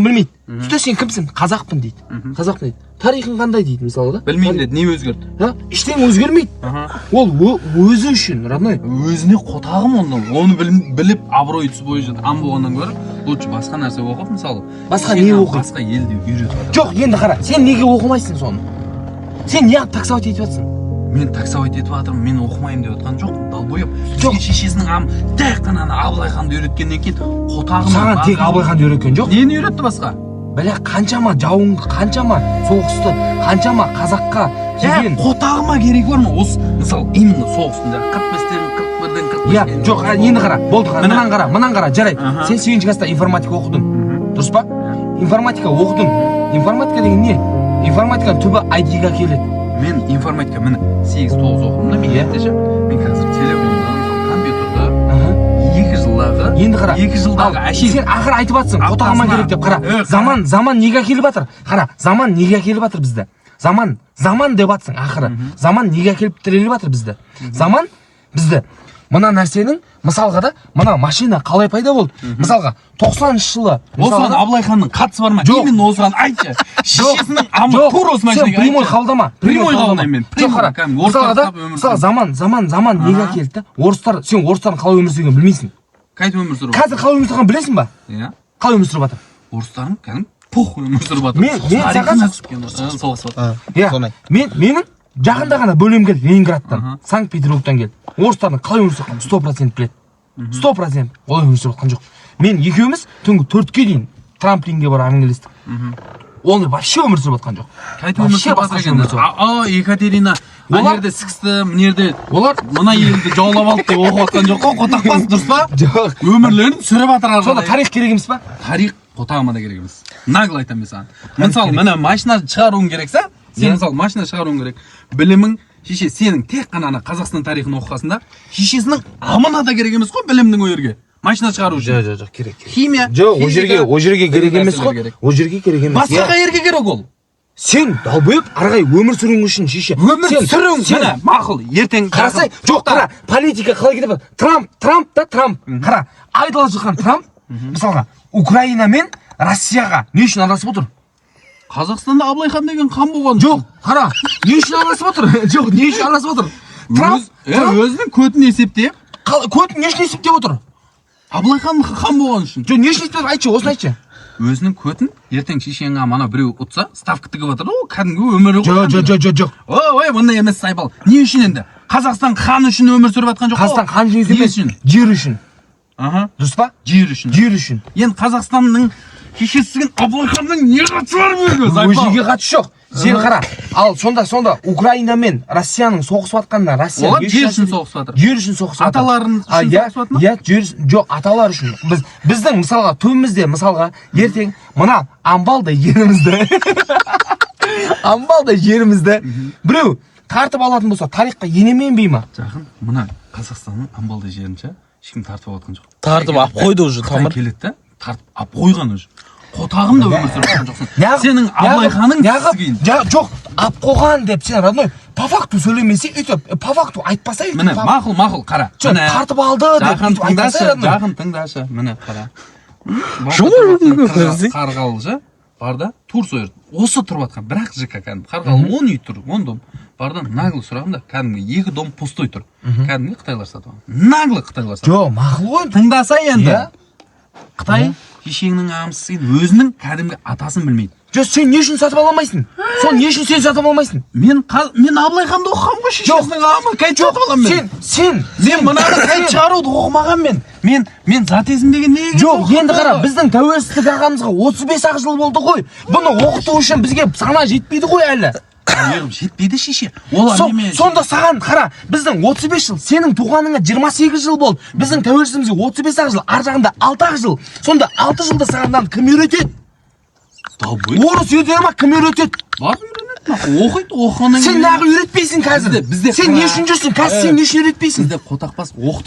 білмейді. Сөйтсе сен кімсің? Қазақпын дейді. Қазақпын дейді. Тарихың қандай дейді мысалы да? Білмейді деді, не өзгерді? Ештеңе өзгермейді. Ол өзі үшін, родной. Өзіне қотағым оны біліп абырой түсіп ой жатыр. Ам болғаннан гөрі лучше басқа нәрсе оқып, мысалы. Басқа не оқиды? Басқа елде үйретіп жатыр. Жоқ, енді қара, сен неге оқымайсың соны? Сен неғып таксовать етіп жатсың? Мен таксовать етіп жатырмын, мен оқымаймын деп отқан жоқпын, далбойып. Жоқ, шешесінің тек қана Абылайханды үйреткеннен кейін қотағым. Саған тек Абылайханды үйреткен жоқ? Нені үйретті басқа? Бәле, қаншама жауыңды, қаншама соғысты, қаншама қазаққа келген. Қотағыма керек бар ма? Осы, мысалы, именно соғыстың 45-тен 41-ден 45-ге. Жоқ, енді қара, болды, мынан қара, жарайды. Сен 7-ші класста информатика оқыдың. Дұрыс па? Информатика оқыдың. Информатика деген не? Информатиканың түбі ID-ға келеді. Мен информатика, міне 8-9 оқыдым да, мектепте. Мен қазір телефонда, компьютерда 2 жылдағы. Енді қара. 2 жылдағы әшейін. Сен ақыр айтып жатсың, қотағыма керек деп қара. Заман неге келіп жатыр? Қара, заман неге келіп жатыр бізді? Заман деп жатсың ақыры. Заман неге келіп тіреліп жатыр бізді? Заман бізді мына нәрсенің, мысалға да, мына машина қалай пайда болды? Мысалға 90-шы жылы. Осыған Абылайханның қатысы бар ма? Именно осыған айтшы. Шешесінің амы тур осы машинаға айтшы. Сен прямой қабылдама. Прямой қабылдаймын мен. Жоқ, қара. Мысалға заман неге келді? Орыстар, сен орыстардың қалай өмір сүргенін білмейсің. Қайтып өмір сүріп? Қазір қалай өмір сүргенін білесің ба? Иә. Қалай өмір сүріп жатыр? Орыстардың кәдімгі пух өмір сүріп жатыр. Менің жақында ғана бөлем келді Ленинградтан, Санкт-Петербургтан келді. Орыстардың қалай өмір сүріп 100% біледі. 100% олай өмір сүріп жатқан жоқ. Мен екеуміз түнгі 4-ке дейін трамплинге барып әңгімелестік. Оны вообще өмір сүріп жатқан жоқ. Қайтып өмір сүріп жатыр екен. Екатерина Анерде сікісті, мінерде олар мына елді жаулап алды деп оқып жатқан жоқ қой, қотақ басы, дұрыс па? Жоқ. Өмірлерін сүріп жатыр. Сонда тарих керек емес па? Тарих қотағыма да керек емес. Нагло айтамын мен саған. Мысалы, мына машина шығаруың керексе, сен мысалы машина шығаруың керек. Білімің, шеше сенің тек қана Қазақстан тарихын оқығасында, шешесінің амына да керек емес қой білімнің өрге. Машина шығару үшін. Жоқ, керек. Химия. Жоқ, о жерге керек емес қой. О жерге керек емес. Басқа жерге керек ол. Сен далбойып арғай өмір сүруің үшін шеше. Өмір сүруің, міне, мақұл, ертең қарасай, жоқ, қара, политика қалай кетіп жатыр? Трамп. Қара, айдалып жатқан Трамп, мысалға, Украина мен Россияға не үшін араласып отыр? Қазақстанда Абылайхан деген хан болған. Жоқ, қара, не үшін араласып отыр? Жоқ, не үшін араласып отыр? Трамп өзінің көтін есептеп. Көтін не үшін есептеп отыр? Абылайхан хан болған үшін. Жоқ, не үшін есептеп, айтшы, осыны айтшы. Өзінің көтін ертең шешеңе мана біреу ұтса, ставка тігіп жатыр. О, кәдімгі өмірі ғой. Жоқ. Ой, мұндай емес сайбал. Не үшін енді? Қазақстан хан үшін өмір сүріп жатқан жоқ. Қазақстан хан үшін емес, жер үшін. Дұрыс па? Жер үшін. Енді Қазақстанның шешесіген Абылайханның не қатысы бар бөлгі? Өзіге қатысы жоқ. Сен қара, ал сонда Украина мен Россияның соғысып жатқанына Россия жер үшін соғысып жатыр. Жер үшін соғысып жатыр. Аталарын үшін соғысып жатыр ма? Иә, жоқ, аталар үшін. Біздің мысалға төбімізде, мысалға ертең мына амбалдай жерімізді біреу тартып алатын болса, тарихқа енеменбей ма? Жақын, мына Қазақстанның амбалдай жерінше ешкім тартып алатын жоқ. Тартып алып қойды уже, тамыр. Келеді, тартып алып қойған уже. Қотағым да өмір сүріп жатқан жоқсың. Сенің Абылайханың сізгейін. Жоқ, ап қойған деп сен, родной, по факту сөйлемесе, өйтіп, по факту айтпаса, міне, мақұл, қара. Тартып алды деп айтпаса, жақын тыңдашы, міне, қара. Қарғалы бар да, тур сойыр. Осы тұрып жатқан, бірақ жыққа кәдімгі. Қарғалы 10 үй тұр, 10 дом. Бардан наглы сұрағым да, кәдімгі 2 дом пустой тұр. Кәдімгі Қытайлар сатып алған. Наглы Қытайлар сатып алған. Жоқ, мақұл ғой. Тыңдаса енді. Қытай шешеңнің амысы өзінің кәдімгі атасын білмейді. Жоқ, сен не үшін сатып аламайсың? Сон не үшін сен сатып алмайсың? Мен Абылайханды оқығам ғой, шешесінің амын қайт сатып алам мен. Сен мынаны қайт шығаруды оқымаған мен. Мен затезім деген неге? Жоқ, енді қара, біздің тәуелсіздік ағамызға 35 жыл болды ғой. Бұны оқыту үшін бізге сана жетпейді ғой әлі. Жетпейді шеше. Сонда саған қара, біздің 35 жыл, сенің туғаныңа 28 жыл болды. Біздің тәуелсіздігімізге 35 жыл, ар жағында 6 жыл. Сонда 6 жылда сағаннан кім үйретеді? Орыс үйретер ма, кім үйретеді? Бар үйретеді. Оқиды, оқығаннан кейін. Сен неғып үйретпейсің қазір? Сен не үшін жүрсің? Қазір сен не үшін үйретпейсің? Бізде қотақ бас оқытып